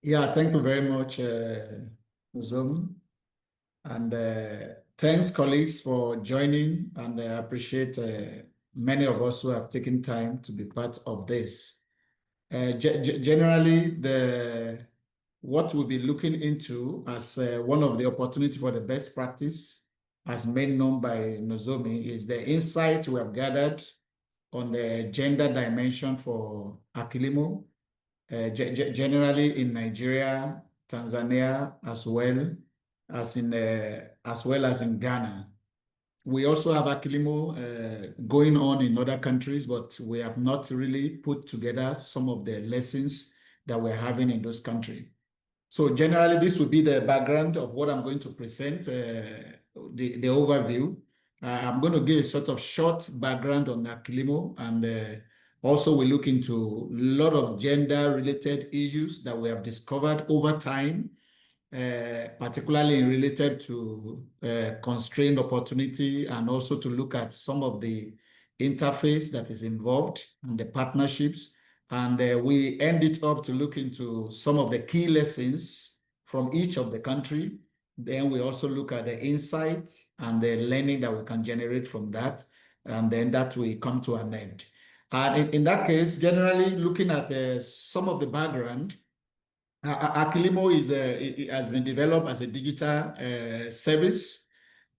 Yeah, thank you very much, Zoom. And thanks, colleagues, for joining. And I appreciate many of us who have taken time to be part of this. Generally, what we'll be looking into as one of the opportunity for the best practice, as made known by Nozomi, is the insight we have gathered on the gender dimension for AKILIMO, generally in Nigeria, Tanzania, as well as in Ghana. We also have AKILIMO going on in other countries, but we have not really put together some of the lessons that we're having in those countries. So generally, this will be the background of what I'm going to present, the overview. I'm going to give a sort of short background on AKILIMO, and also we look into a lot of gender-related issues that we have discovered over time, particularly related to constrained opportunity, and also to look at some of the interface that is involved and the partnerships. And we end it up to look into some of the key lessons from each of the country. Then we also look at the insight and the learning that we can generate from that. And then that will come to an end. And in that case, generally looking at some of the background, AKILIMO has been developed as a digital service,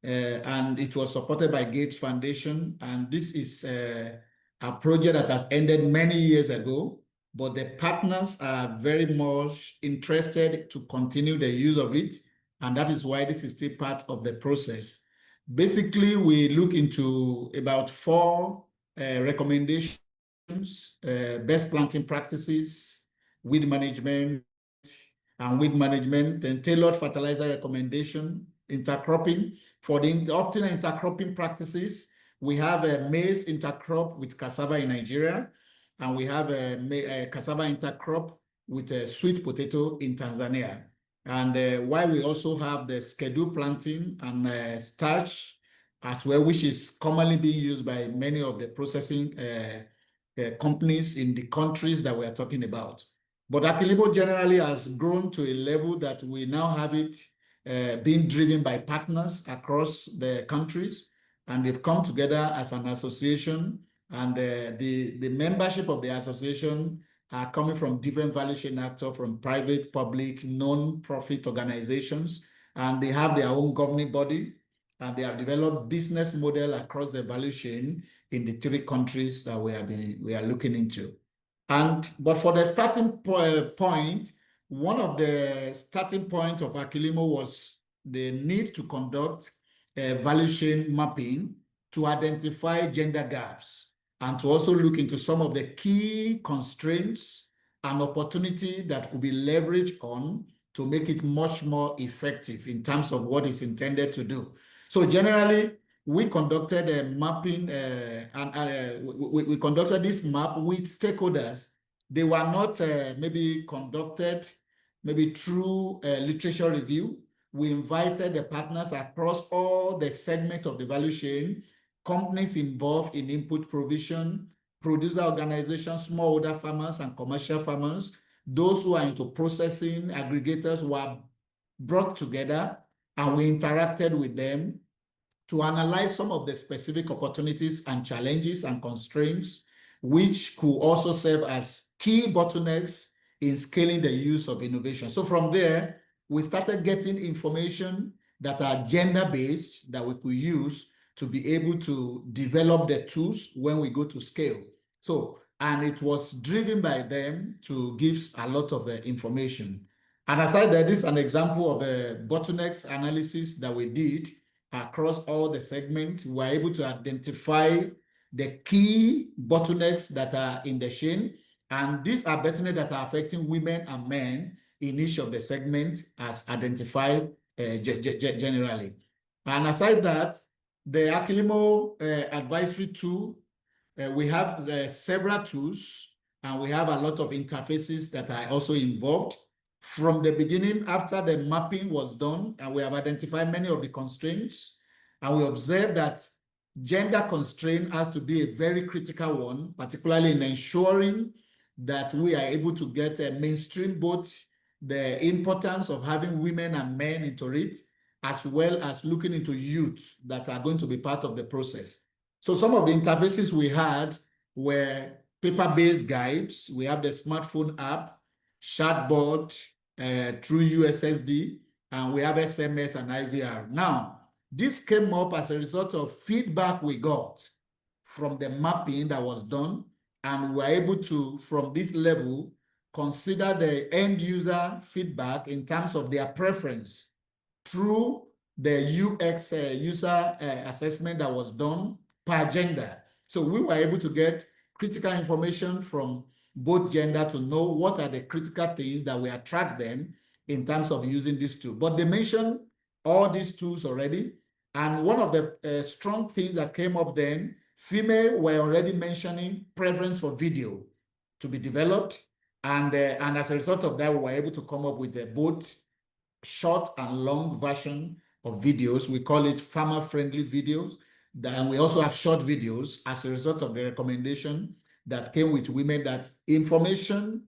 and it was supported by Gates Foundation. And this is a project that has ended many years ago, but the partners are very much interested to continue the use of it. And that is why this is still part of the process. Basically, we look into about 4 recommendations, best planting practices, weed management, and tailored fertilizer recommendation, intercropping. For the optimal intercropping practices, we have a maize intercrop with cassava in Nigeria, and we have a cassava intercrop with a sweet potato in Tanzania. And while we also have the scheduled planting and starch as well, which is commonly being used by many of the processing companies in the countries that we are talking about. But AKILIMO generally has grown to a level that we now have it being driven by partners across the countries, and they've come together as an association, and the membership of the association are coming from different value chain actors, from private, public, non-profit organizations, and they have their own governing body, and they have developed business model across the value chain in the 3 countries that we are looking into. But for the starting point, one of the starting points of AKILIMO was the need to conduct a value chain mapping to identify gender gaps, and to also look into some of the key constraints and opportunity that could be leveraged on to make it much more effective in terms of what it's intended to do. So generally, we conducted a mapping, we conducted this map with stakeholders. They were not maybe conducted through literature review. We invited the partners across all the segments of the value chain, companies involved in input provision, producer organizations, smallholder farmers and commercial farmers, those who are into processing, aggregators were brought together, and we interacted with them to analyze some of the specific opportunities and challenges and constraints, which could also serve as key bottlenecks in scaling the use of innovation. So from there, we started getting information that are gender-based that we could use to be able to develop the tools when we go to scale. So, and it was driven by them to give a lot of information. And aside that, this is an example of a bottlenecks analysis that we did across all the segments. We were able to identify the key bottlenecks that are in the chain, and these are bottlenecks that are affecting women and men in each of the segments as identified generally. And aside that, the AKILIMO advisory tool, we have several tools, and we have a lot of interfaces that are also involved. From the beginning, after the mapping was done, and we have identified many of the constraints, and we observed that gender constraint has to be a very critical one, particularly in ensuring that we are able to get a mainstream both the importance of having women and men into it, as well as looking into youth that are going to be part of the process. So some of the interfaces we had were paper-based guides. We have the smartphone app, chatbot through USSD, and we have SMS and IVR. Now, this came up as a result of feedback we got from the mapping that was done, and we were able to, from this level, consider the end user feedback in terms of their preference through the UX user assessment that was done per gender. So we were able to get critical information from both gender to know what are the critical things that will attract them in terms of using this tool. But they mentioned all these tools already. And one of the strong things that came up then, female were already mentioning preference for video to be developed. And as a result of that, we were able to come up with both short and long version of videos. We call it farmer-friendly videos. And we also have short videos as a result of the recommendation that came with women that information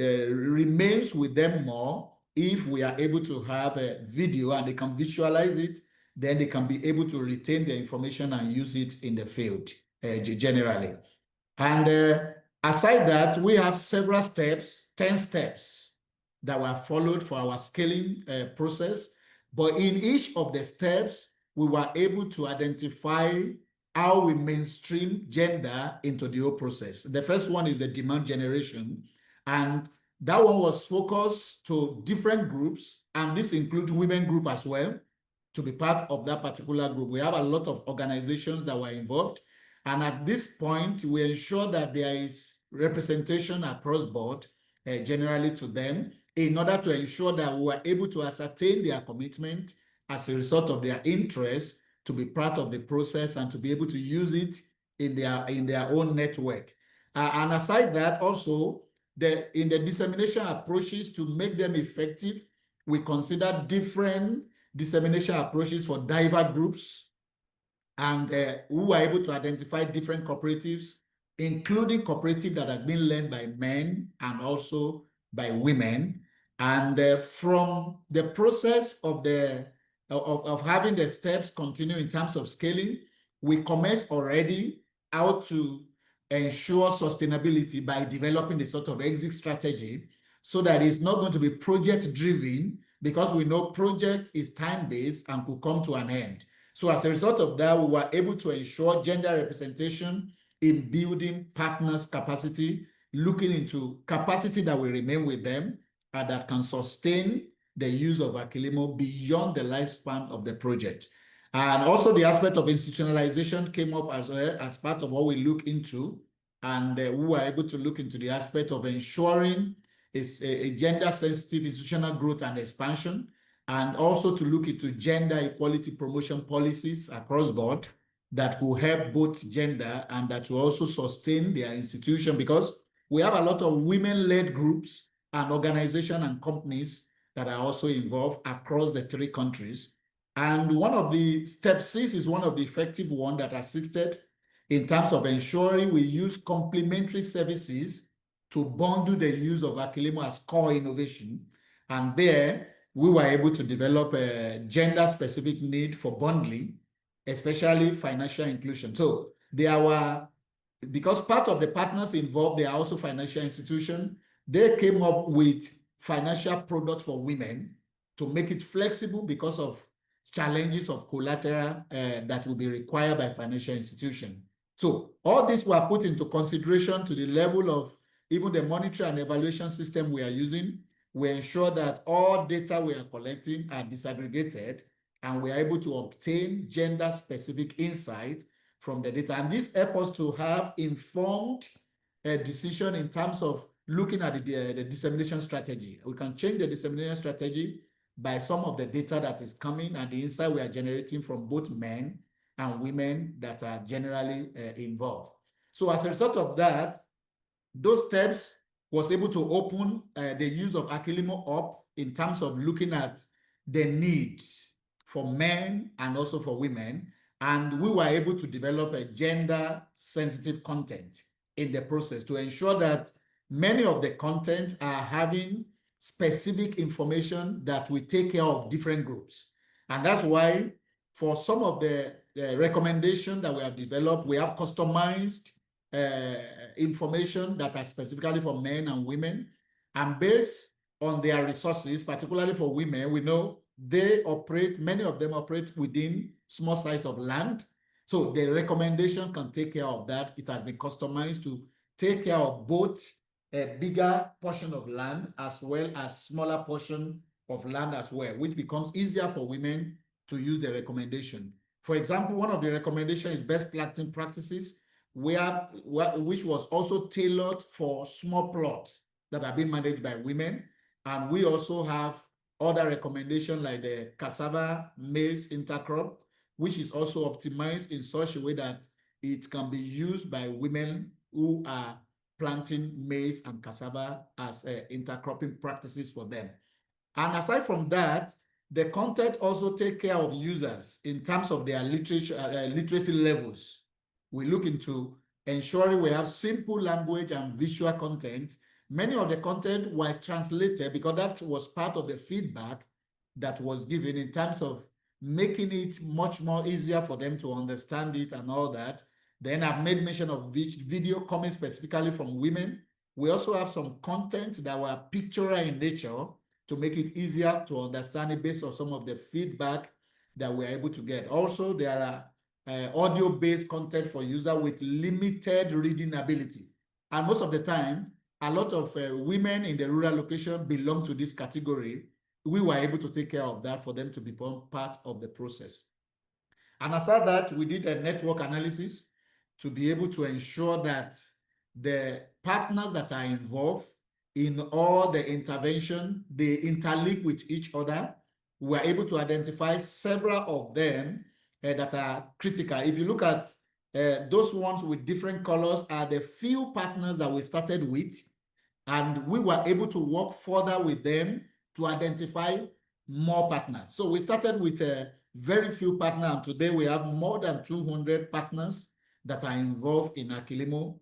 remains with them more if we are able to have a video and they can visualize it, then they can be able to retain the information and use it in the field generally. And aside that, we have several steps, 10 steps that were followed for our scaling process. But in each of the steps, we were able to identify how we mainstream gender into the whole process. The first one is the demand generation. And that one was focused to different groups, and this includes women group as well, to be part of that particular group. We have a lot of organizations that were involved. And at this point, we ensure that there is representation across board, generally to them, in order to ensure that we are able to ascertain their commitment as a result of their interest to be part of the process and to be able to use it in their own network. And aside that, also, in the dissemination approaches to make them effective, we consider different dissemination approaches for diverse groups, and we were able to identify different cooperatives, including cooperatives that have been led by men and also by women. And from the process of having the steps continue in terms of scaling, we commenced already how to ensure sustainability by developing the sort of exit strategy so that it's not going to be project driven, because we know project is time-based and could come to an end. So as a result of that, we were able to ensure gender representation in building partners' capacity, looking into capacity that will remain with them and that can sustain the use of AKILIMO beyond the lifespan of the project. And also the aspect of institutionalization came up as well as part of what we look into. And we were able to look into the aspect of ensuring a gender-sensitive institutional growth and expansion, and also to look into gender equality promotion policies across board that will help both gender and that will also sustain their institution, because we have a lot of women-led groups and organizations and companies that are also involved across the 3 countries. And one of the step 6 is one of the effective ones that assisted in terms of ensuring we use complementary services to bundle the use of AKILIMO as core innovation. And there, we were able to develop a gender-specific need for bundling, especially financial inclusion. So because part of the partners involved, they are also financial institutions, they came up with financial products for women to make it flexible because of challenges of collateral that will be required by financial institutions. So all these were put into consideration to the level of even the monitoring and evaluation system we are using. We ensure that all data we are collecting are disaggregated, and we are able to obtain gender-specific insight from the data. And this helps us to have informed decision in terms of looking at the dissemination strategy. We can change the dissemination strategy by some of the data that is coming and the insight we are generating from both men and women that are generally involved. So as a result of that, those steps was able to open the use of AKILIMO up in terms of looking at the needs for men and also for women. And we were able to develop a gender-sensitive content in the process to ensure that many of the content are having specific information that will take care of different groups. And that's why for some of the recommendations that we have developed, we have customized information that are specifically for men and women. And based on their resources, particularly for women, we know many of them operate within small size of land. So the recommendation can take care of that. It has been customized to take care of both a bigger portion of land as well as smaller portion of land as well, which becomes easier for women to use the recommendation. For example, one of the recommendations is best planting practices, which was also tailored for small plots that are being managed by women. And we also have other recommendations like the cassava maize intercrop, which is also optimized in such a way that it can be used by women who are planting maize and cassava as intercropping practices for them. And aside from that, the content also take care of users in terms of their literacy levels. We look into ensuring we have simple language and visual content. Many of the content were translated because that was part of the feedback that was given in terms of making it much more easier for them to understand it and all that. Then I've made mention of video coming specifically from women. We also have some content that were pictorial in nature to make it easier to understand it based on some of the feedback that we're able to get. Also, there are audio-based content for users with limited reading ability. And most of the time, a lot of women in the rural location belong to this category. We were able to take care of that for them to become part of the process. And aside that, we did a network analysis to be able to ensure that the partners that are involved in all the intervention, they interlink with each other. We are able to identify several of them that are critical. If you look at those ones with different colors are the few partners that we started with, and we were able to work further with them to identify more partners. So we started with a very few partners, and today we have more than 200 partners that are involved in AKILIMO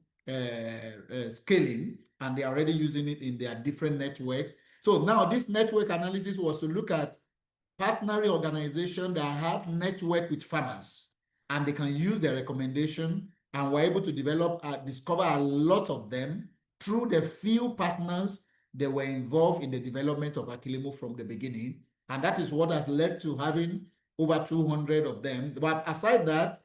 scaling, and they are already using it in their different networks. So now this network analysis was to look at partnering organizations that have network with farmers, and they can use their recommendation, and we're able to discover a lot of them through the few partners that were involved in the development of AKILIMO from the beginning. And that is what has led to having over 200 of them. But aside that,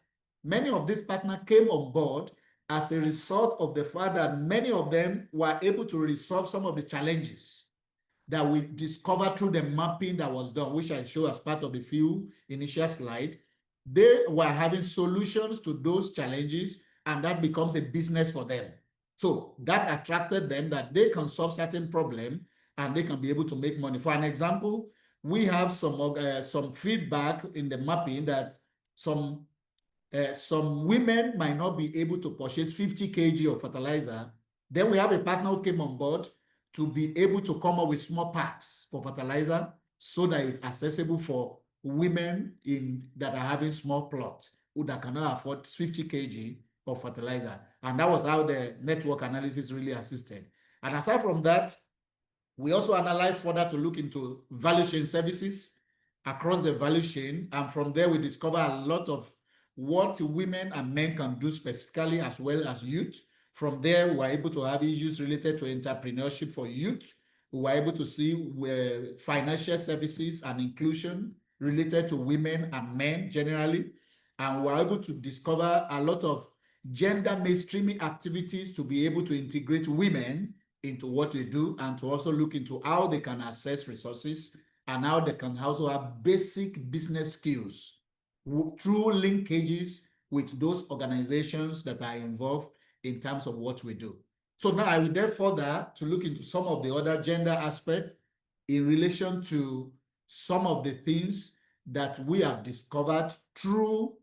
many of these partners came on board as a result of the fact that many of them were able to resolve some of the challenges that we discovered through the mapping that was done, which I show as part of the few initial slide. They were having solutions to those challenges, and that becomes a business for them. So that attracted them that they can solve certain problems and they can be able to make money. For an example, we have some feedback in the mapping that some women might not be able to purchase 50 kg of fertilizer. Then we have a partner who came on board to be able to come up with small packs for fertilizer so that it's accessible for women that are having small plots who that cannot afford 50 kg of fertilizer. And that was how the network analysis really assisted. And aside from that, we also analyzed further to look into value chain services across the value chain. And from there, we discover a lot of what women and men can do specifically, as well as youth. From there, we were able to have issues related to entrepreneurship for youth. We were able to see financial services and inclusion related to women and men generally. And we were able to discover a lot of gender mainstreaming activities to be able to integrate women into what they do, and to also look into how they can access resources and how they can also have basic business skills through linkages with those organizations that are involved in terms of what we do. So now I will then further to look into some of the other gender aspects in relation to some of the things that we have discovered through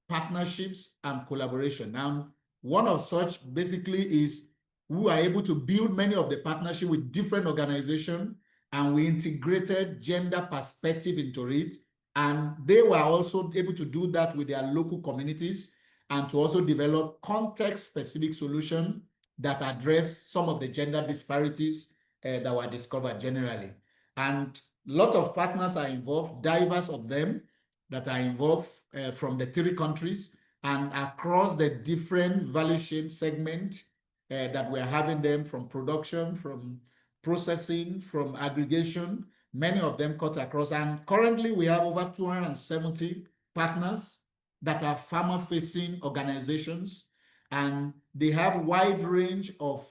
partnerships and collaboration. Now, one of such basically is we were able to build many of the partnership with different organizations, and we integrated gender perspective into it. And they were also able to do that with their local communities and to also develop context-specific solutions that address some of the gender disparities that were discovered generally. And a lot of partners are involved, diverse of them that are involved from the 3 countries and across the different value chain segment that we're having them, from production, from processing, from aggregation, many of them cut across. And currently we have over 270 partners that are farmer-facing organizations, and they have a wide range of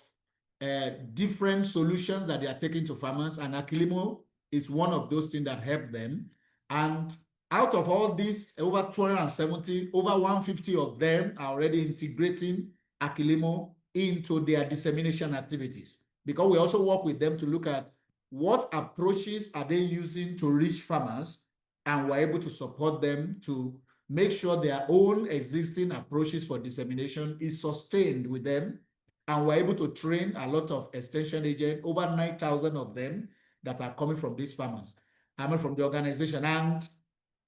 different solutions that they are taking to farmers, and AKILIMO is one of those things that help them. And out of all these, over 270, over 150 of them are already integrating AKILIMO into their dissemination activities, because we also work with them to look at what approaches are they using to reach farmers, and we're able to support them to make sure their own existing approaches for dissemination is sustained with them. And we're able to train a lot of extension agents, over 9,000 of them that are coming from these farmers, I mean from the organization. And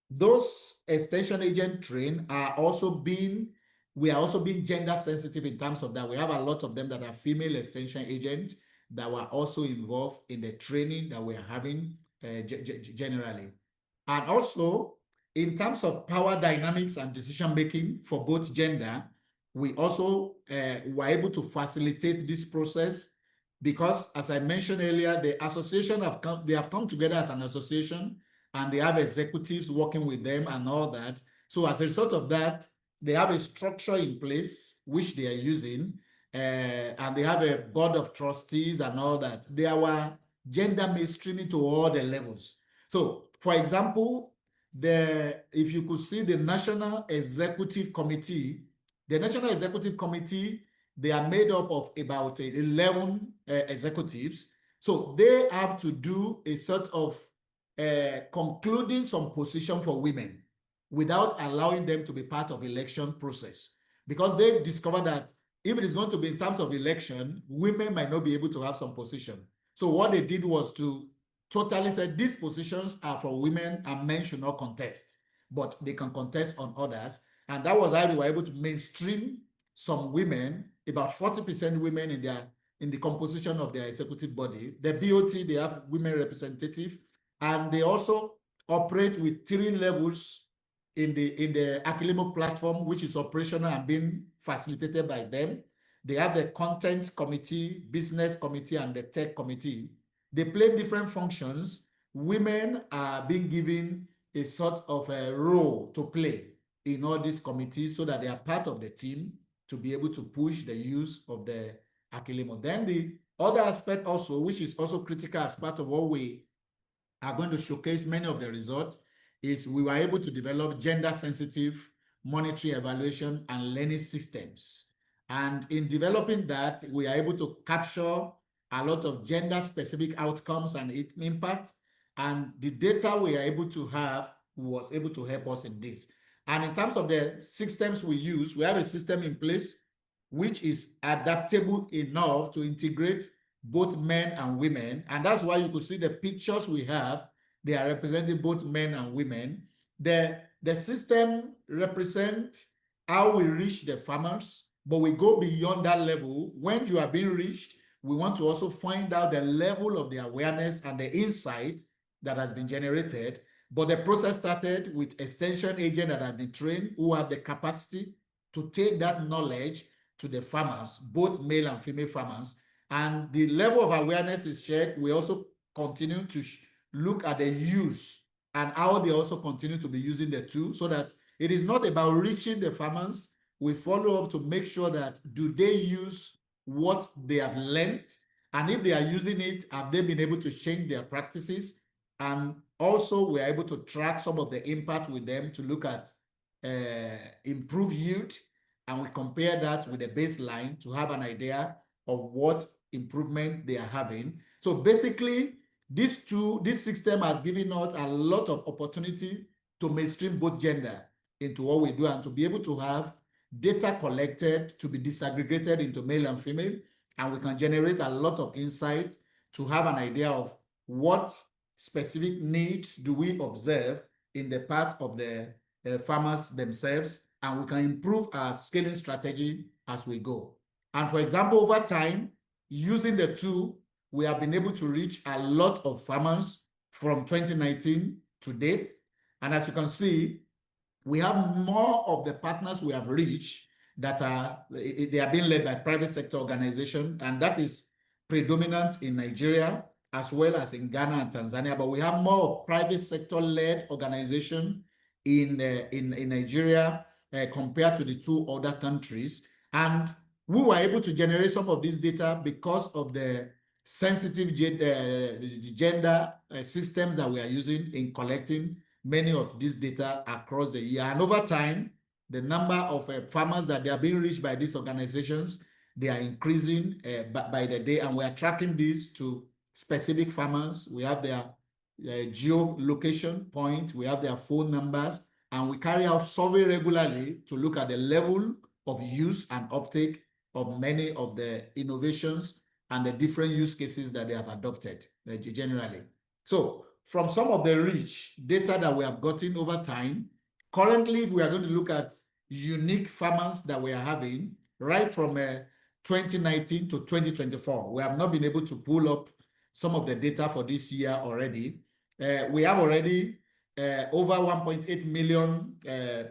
those extension agent trained are also being, we are also being gender sensitive in terms of that. We have a lot of them that are female extension agents that were also involved in the training that we are having generally. And also, in terms of power dynamics and decision making for both gender, we also were able to facilitate this process, because, as I mentioned earlier, the association they have come together as an association, and they have executives working with them and all that. So as a result of that, they have a structure in place which they are using, and they have a board of trustees and all that. They are gender mainstreaming to all the levels. So, for example, if you could see the National Executive Committee, the National Executive Committee, they are made up of about 11 executives. So they have to do a sort of concluding some position for women without allowing them to be part of election process, because they discover that if it is going to be in terms of election, women might not be able to have some position. So what they did was to totally say these positions are for women and men should not contest, but they can contest on others. And that was how they were able to mainstream some women, about 40% women in the composition of their executive body. The BOT, they have women representative, and they also operate with 3 levels in the AKILIMO platform, which is operational and being facilitated by them. They have the content committee, business committee, and the tech committee. They play different functions. Women are being given a sort of a role to play in all these committees so that they are part of the team to be able to push the use of the AKILIMO. Then the other aspect also, which is also critical as part of what we are going to showcase many of the results, is we were able to develop gender-sensitive monitoring, evaluation, and learning systems. And in developing that, we are able to capture a lot of gender-specific outcomes and impact. And the data we are able to have was able to help us in this. And in terms of the systems we use, we have a system in place which is adaptable enough to integrate both men and women. And that's why you could see the pictures we have, they are representing both men and women. The system represents how we reach the farmers, but we go beyond that level. When you are being reached, we want to also find out the level of the awareness and the insight that has been generated. But the process started with extension agents that have been trained, who have the capacity to take that knowledge to the farmers, both male and female farmers. And the level of awareness is checked. We also continue to look at the use and how they also continue to be using the tool, so that it is not about reaching the farmers. We follow up to make sure that do they use what they have learned, and if they are using it, have they been able to change their practices? And also we are able to track some of the impact with them to look at improved yield, and we compare that with the baseline to have an idea of what improvement they are having. So basically, this system has given us a lot of opportunity to mainstream both gender into what we do, and to be able to have data collected to be disaggregated into male and female, and we can generate a lot of insight to have an idea of what specific needs do we observe in the part of the farmers themselves, and we can improve our scaling strategy as we go. And for example, over time, using the tool, we have been able to reach a lot of farmers from 2019 to date. And as you can see, we have more of the partners we have reached that they are being led by private sector organization, and that is predominant in Nigeria as well as in Ghana and Tanzania. But we have more private sector led organization in Nigeria compared to the two other countries. And we were able to generate some of this data because of the sensitive gender systems that we are using in collecting many of this data across the year. And over time, the number of farmers that they are being reached by these organizations, they are increasing by the day, and we are tracking this to specific farmers. We have their geolocation point, we have their phone numbers, and we carry out survey regularly to look at the level of use and uptake of many of the innovations and the different use cases that they have adopted generally. So from some of the rich data that we have gotten over time, currently, if we are going to look at unique farmers that we are having, right from 2019 to 2024, we have not been able to pull up some of the data for this year already. We have already over 1.8 million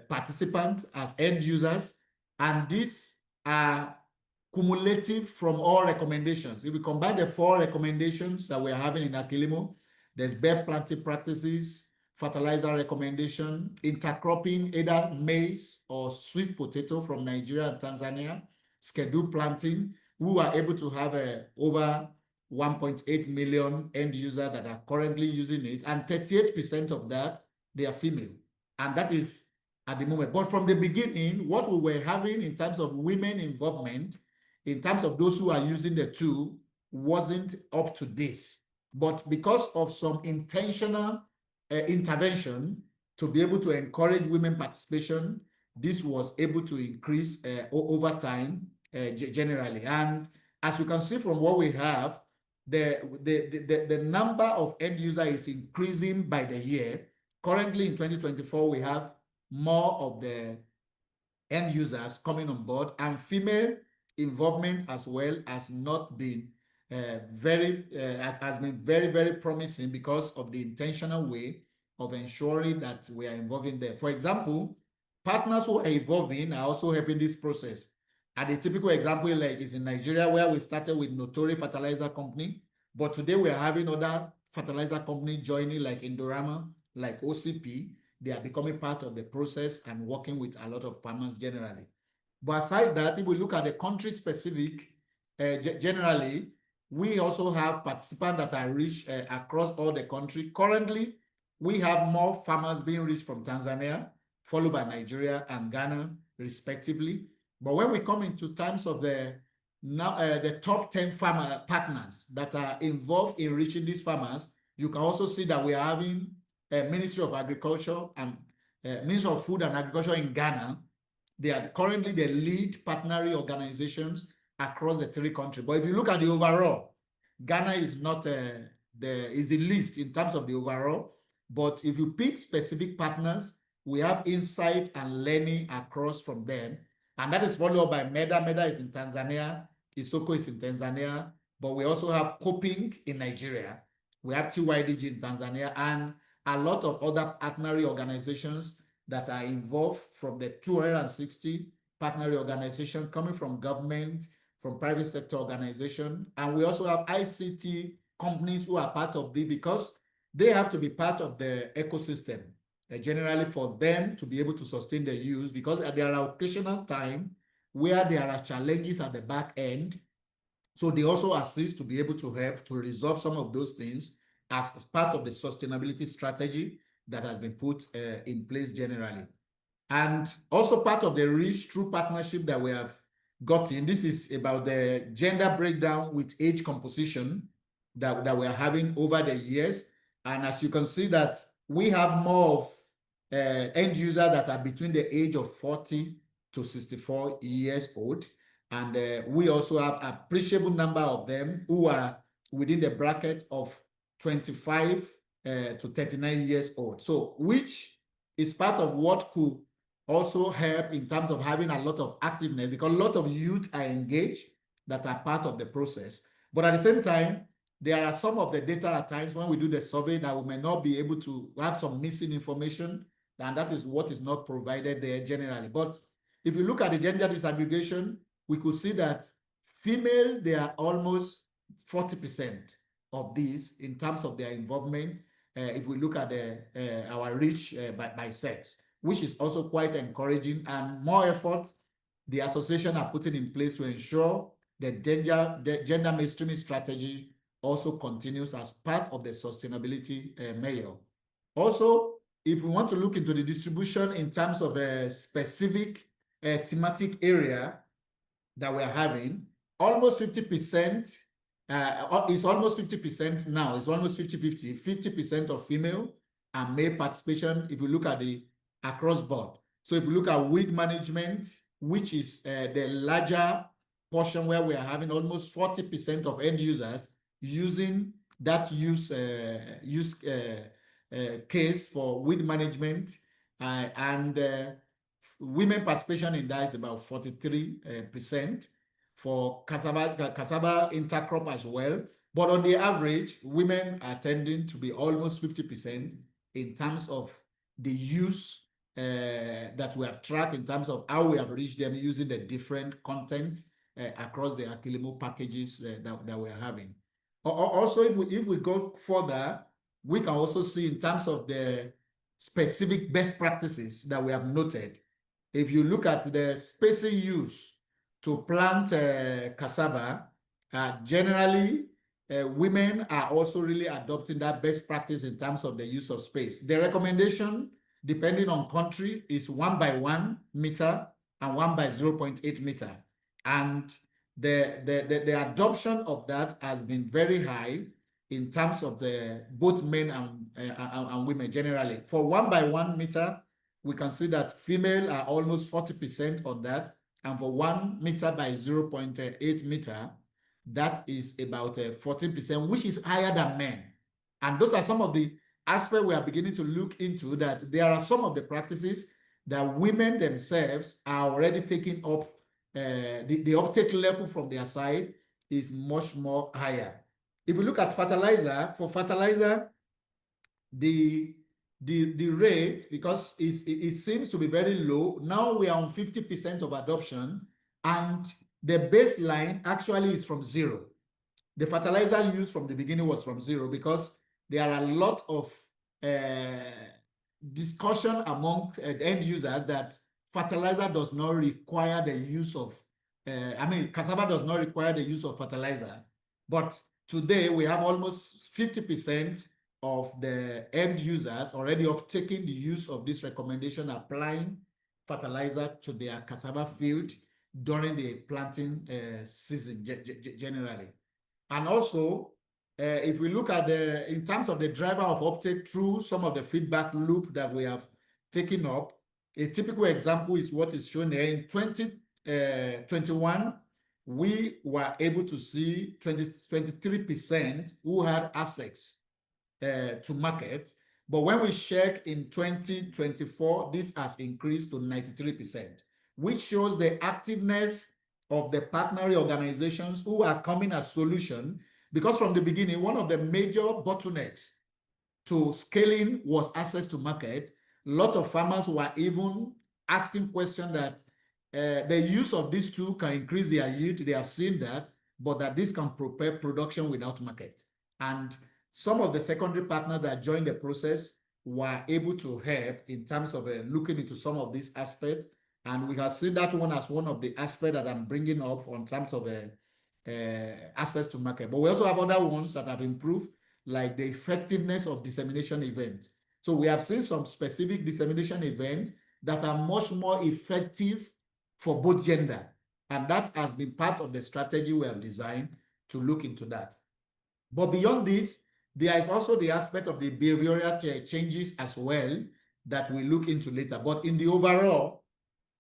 participants as end users, and these are cumulative from all recommendations. If we combine the 4 recommendations that we are having in AKILIMO, there's bed planting practices, fertilizer recommendation, intercropping, either maize or sweet potato from Nigeria and Tanzania, scheduled planting. We were able to have over 1.8 million end users that are currently using it, and 38% of that, they are female. And that is at the moment. But from the beginning, what we were having in terms of women involvement, in terms of those who are using the tool, wasn't up to this. But because of some intentional intervention to be able to encourage women participation, this was able to increase over time generally. And as you can see from what we have, the number of end users is increasing by the year. Currently in 2024, we have more of the end users coming on board, and female involvement as well has not been has been very, very promising because of the intentional way of ensuring that we are involving them. For example, partners who are evolving are also helping this process. And a typical example like is in Nigeria, where we started with Notori Fertilizer Company, but today we are having other fertilizer companies joining, like Indorama, like OCP. They are becoming part of the process and working with a lot of farmers generally. But aside that, if we look at the country-specific, generally, we also have participants that are reached across all the country. Currently, we have more farmers being reached from Tanzania, followed by Nigeria and Ghana, respectively. But when we come into terms of the top 10 farmer partners that are involved in reaching these farmers, you can also see that we are having Ministry of Agriculture and Ministry of Food and Agriculture in Ghana. They are currently the lead partnering organizations across the 3 countries. But if you look at the overall, Ghana is not is the least in terms of the overall. But if you pick specific partners, we have insight and learning across from them. And that is followed by MEDA. MEDA is in Tanzania. Isoko is in Tanzania. But we also have Coping in Nigeria. We have TYDG in Tanzania, and a lot of other partnering organizations that are involved from the 260 partnering organizations coming from government, from private sector organization. And we also have ICT companies who are part of this because they have to be part of the ecosystem, generally for them to be able to sustain the use, because there are occasional times where there are challenges at the back end. So they also assist to be able to help to resolve some of those things as part of the sustainability strategy that has been put in place generally. And also part of the Reach True Partnership that we have gotten, this is about the gender breakdown with age composition that we are having over the years. And as you can see that we have more of end users that are between the age of 40 to 64 years old. And we also have an appreciable number of them who are within the bracket of 25 to 39 years old. So, which is part of what could also help in terms of having a lot of activeness, because a lot of youth are engaged that are part of the process. But at the same time, there are some of the data at times when we do the survey that we may not be able to have some missing information, and that is what is not provided there generally. But if you look at the gender disaggregation, we could see that female, they are almost 40% of these in terms of their involvement. If we look at our reach by sex, which is also quite encouraging, and more effort the association are putting in place to ensure the gender mainstreaming strategy also continues as part of the sustainability measure. Also, if we want to look into the distribution in terms of a specific thematic area that we're having, almost 50%, it's almost 50% now, it's almost 50-50, 50% of female and male participation if you look at the across board. So if you look at weed management, which is the larger portion where we are having almost 40% of end users using that use case for weed management, and women participation in that is about 43%. For cassava intercrop as well. But on the average, women are tending to be almost 50% in terms of the use that we have tracked in terms of how we have reached them using the different content across the AKILIMO packages that we are having. Also, if we go further, we can also see in terms of the specific best practices that we have noted. If you look at the spacing use to plant cassava, generally, women are also really adopting that best practice in terms of the use of space. The recommendation, depending on country, is 1 by 1 meter and 1 by 0.8 meter. And the adoption of that has been very high in terms of the both men and women generally. For 1 by 1 meter, we can see that female are almost 40% on that. And for 1 meter by 0.8 meter, that is about 14%, which is higher than men. And those are some of the aspects we are beginning to look into, that there are some of the practices that women themselves are already taking up. The uptake level from their side is much more higher. If we look at fertilizer, for fertilizer, the rate, because it seems to be very low, now we are on 50% of adoption, and the baseline actually is from 0. The fertilizer used from the beginning was from 0, because there are a lot of discussion among end users that fertilizer does not require the use of, cassava does not require the use of fertilizer. But today we have almost 50% of the end users already uptaking the use of this recommendation, applying fertilizer to their cassava field during the planting season generally. And also, if we look at in terms of the driver of uptake through some of the feedback loop that we have taken up, a typical example is what is shown here. In 2021, we were able to see 23% who had access to market. But when we check in 2024, this has increased to 93%, which shows the activeness of the partner organizations who are coming as solution. Because from the beginning, one of the major bottlenecks to scaling was access to market. A lot of farmers were even asking questions that the use of these two can increase their yield. They have seen that, but that this can prepare production without market. And some of the secondary partners that joined the process were able to help in terms of looking into some of these aspects. And we have seen that one as one of the aspects that I'm bringing up on terms of access to market. But we also have other ones that have improved, like the effectiveness of dissemination events. So we have seen some specific dissemination events that are much more effective for both gender. And that has been part of the strategy we have designed to look into that. But beyond this, there is also the aspect of the behavioral changes as well that we look into later. But in the overall,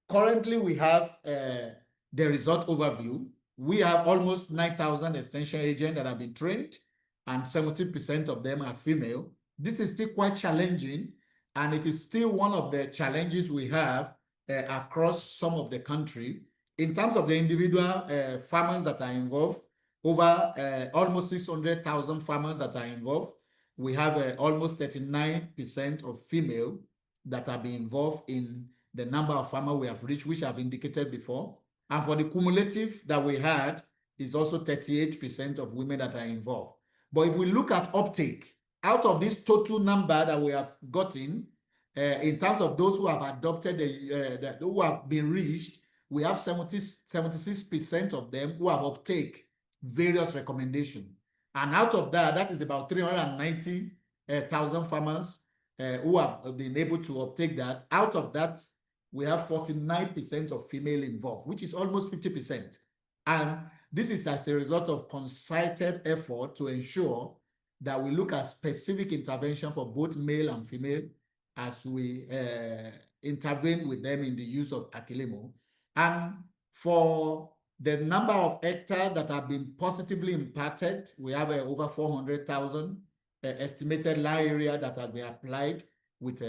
currently we have the result overview. We have almost 9,000 extension agents that have been trained, and 70% of them are female. This is still quite challenging, and it is still one of the challenges we have across some of the country. In terms of the individual farmers that are involved, over almost 600,000 farmers that are involved. We have almost 39% of female that are being involved in the number of farmers we have reached, which I've indicated before. And for the cumulative that we had, is also 38% of women that are involved. But if we look at uptake, out of this total number that we have gotten, in terms of those who have adopted, who have been reached, we have 76% of them who have uptake various recommendations. And out of that, that is about 390,000 farmers who have been able to uptake that. Out of that, we have 49% of female involved, which is almost 50%. And this is as a result of concerted effort to ensure that we look at specific intervention for both male and female as we intervene with them in the use of AKILIMO. And for the number of hectares that have been positively impacted, we have over 400,000 estimated land area that has been applied with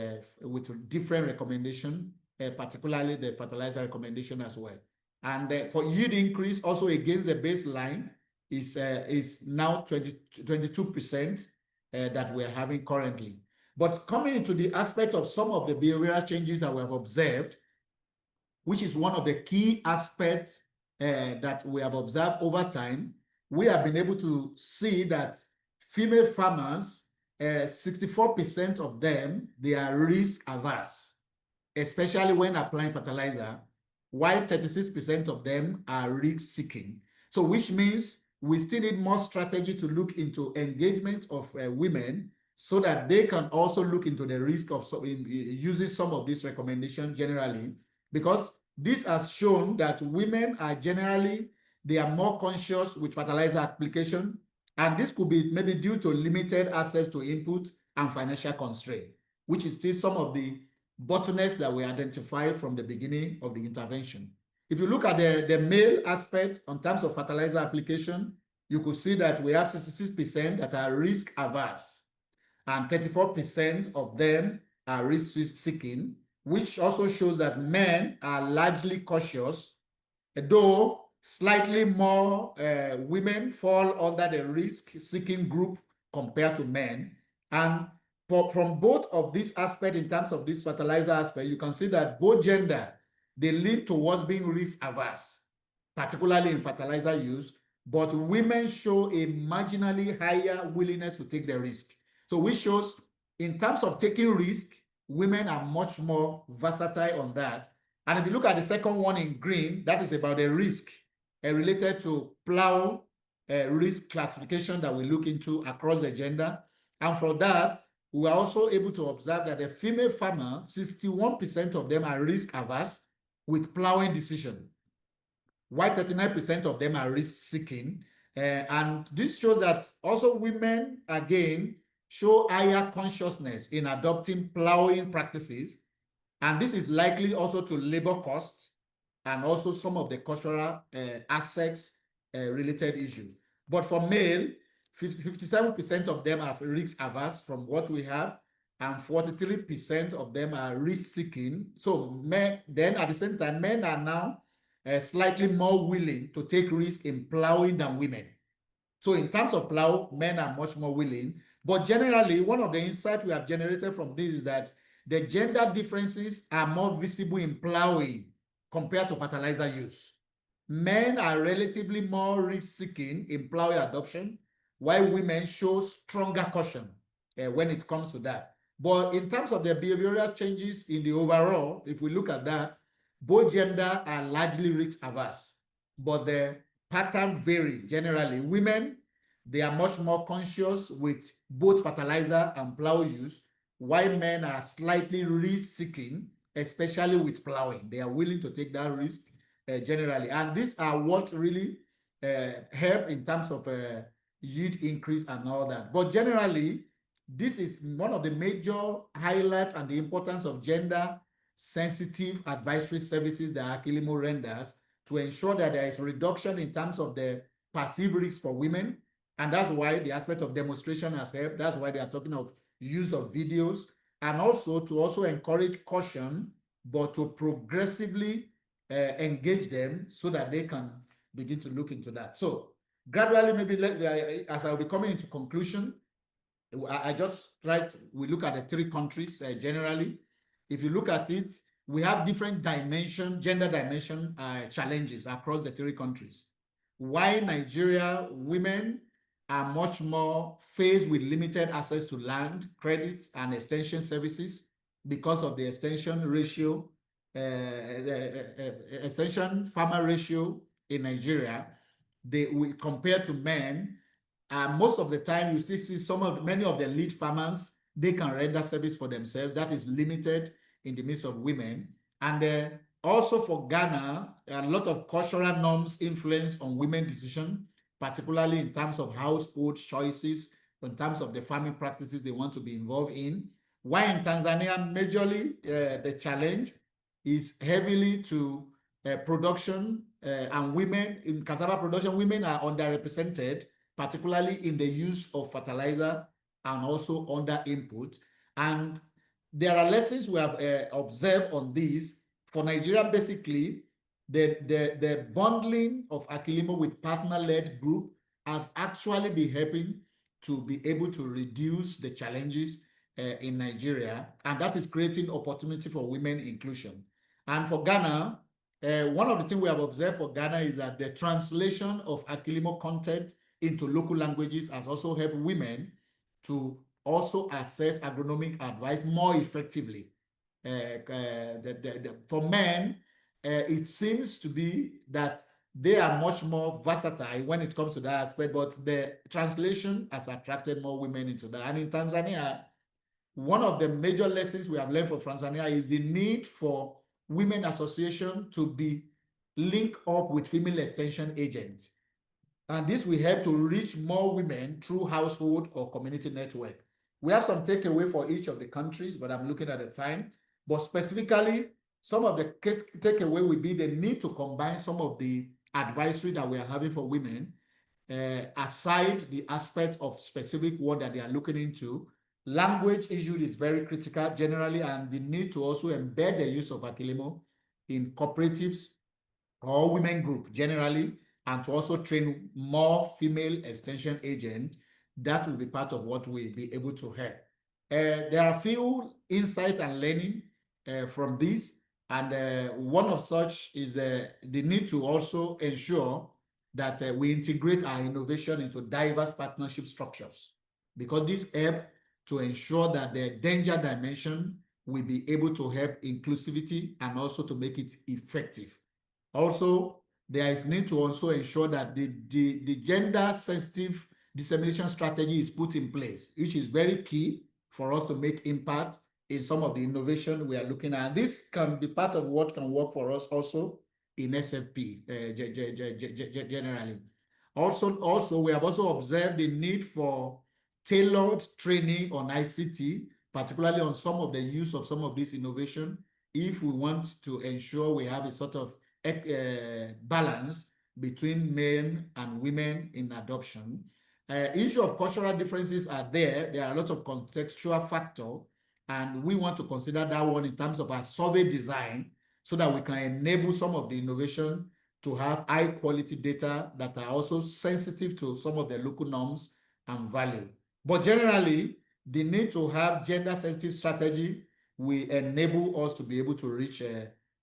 different recommendations, particularly the fertilizer recommendation as well. And for yield increase, also against the baseline, is now 22% that we are having currently. But coming into the aspect of some of the behavioral changes that we have observed, which is one of the key aspects that we have observed over time, we have been able to see that female farmers, 64% of them, they are risk averse, especially when applying fertilizer, while 36% of them are risk seeking. So which means we still need more strategy to look into engagement of women so that they can also look into the risk of using some of these recommendations generally, because this has shown that women are generally, they are more conscious with fertilizer application, and this could be maybe due to limited access to input and financial constraint, which is still some of the bottlenecks that we identified from the beginning of the intervention. If you look at the male aspect in terms of fertilizer application, you could see that we have 66% that are risk averse, and 34% of them are risk seeking, which also shows that men are largely cautious, though slightly more women fall under the risk-seeking group compared to men. And from both of these aspects, in terms of this fertilizer aspect, you can see that both gender, they lead towards being risk-averse, particularly in fertilizer use, but women show a marginally higher willingness to take the risk. So which shows, in terms of taking risk, women are much more versatile on that. And if you look at the second one in green, that is about the risk related to plow risk classification that we look into across the gender. And for that, we are also able to observe that the female farmer, 61% of them are risk averse with plowing decision, while 39% of them are risk seeking. And this shows that also women, again, show higher consciousness in adopting plowing practices. And this is likely also to labor costs and also some of the cultural assets related issues. But for male, 57% of them are risk averse from what we have, and 43% of them are risk seeking. So then at the same time, men are now slightly more willing to take risk in plowing than women. So in terms of plow, men are much more willing. But generally, one of the insights we have generated from this is that the gender differences are more visible in plowing compared to fertilizer use. Men are relatively more risk-seeking in plowing adoption, while women show stronger caution when it comes to that. But in terms of the behavioral changes in the overall, if we look at that, both gender are largely risk-averse, but the pattern varies. Generally, women, they are much more conscious with both fertilizer and plow use, while men are slightly risk-seeking, especially with plowing. They are willing to take that risk generally. And these are what really help in terms of yield increase and all that. But generally, this is one of the major highlights and the importance of gender-sensitive advisory services that AKILIMO renders to ensure that there is a reduction in terms of the perceived risks for women. And that's why the aspect of demonstration has helped. That's why they are talking of use of videos, and also to encourage caution, but to progressively engage them so that they can begin to look into that. So Gradually, maybe as I'll be coming into conclusion, I just we look at the three countries generally. If you look at it, we have different gender dimension challenges across the three countries. Why Nigeria women are much more faced with limited access to land, credit, and extension services because of the extension ratio, extension farmer ratio in Nigeria. We compare to men, most of the time you still see many of the lead farmers, they can render service for themselves. That is limited in the midst of women. And also for Ghana, a lot of cultural norms influence on women decision, particularly in terms of household choices, in terms of the farming practices they want to be involved in. While in Tanzania, majorly the challenge is heavily to production, and women in cassava production, women are underrepresented, particularly in the use of fertilizer and also under input. And there are lessons we have observed on this. For Nigeria, basically, the bundling of AKILIMO with partner-led group have actually been helping to be able to reduce the challenges in Nigeria, and that is creating opportunity for women inclusion. And for Ghana, one of the things we have observed for Ghana is that the translation of AKILIMO content into local languages has also helped women to also access agronomic advice more effectively. For men, it seems to be that they are much more versatile when it comes to that aspect, but the translation has attracted more women into that. And in Tanzania, one of the major lessons we have learned from Tanzania is the need for women association to be linked up with female extension agents. And this will help to reach more women through household or community network. We have some takeaway for each of the countries, but I'm looking at the time. But specifically, some of the takeaway will be the need to combine some of the advisory that we are having for women, aside the aspect of specific one that they are looking into. Language issue is very critical generally, and the need to also embed the use of AKILIMO in cooperatives or women group generally, and to also train more female extension agents. That will be part of what we'll be able to help. There are a few insights and learning from this, and one of such is the need to also ensure that we integrate our innovation into diverse partnership structures, because this helps to ensure that the danger dimension will be able to help inclusivity and also to make it effective. Also, there is need to also ensure that the gender-sensitive dissemination strategy is put in place, which is very key for us to make impact in some of the innovation we are looking at. And this can be part of what can work for us also in SFP generally. Also, we have also observed the need for tailored training on ICT, particularly on some of the use of some of this innovation, if we want to ensure we have a sort of balance between men and women in adoption. Issue of cultural differences are there. There are a lot of contextual factors, and we want to consider that one in terms of our survey design so that we can enable some of the innovation to have high quality data that are also sensitive to some of the local norms and value. But generally, the need to have gender sensitive strategy will enable us to be able to reach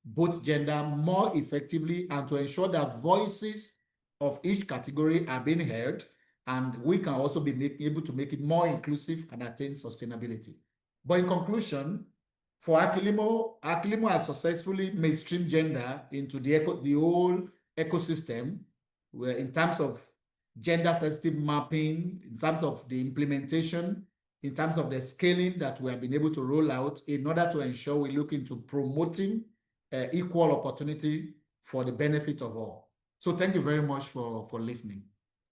both gender more effectively, and to ensure that voices of each category are being heard, and we can also be able to make it more inclusive and attain sustainability. But in conclusion, for AKILIMO has successfully mainstreamed gender into the whole ecosystem, where in terms of gender sensitive mapping, in terms of the implementation, in terms of the scaling that we have been able to roll out, in order to ensure we look into promoting equal opportunity for the benefit of all. So thank you very much for listening.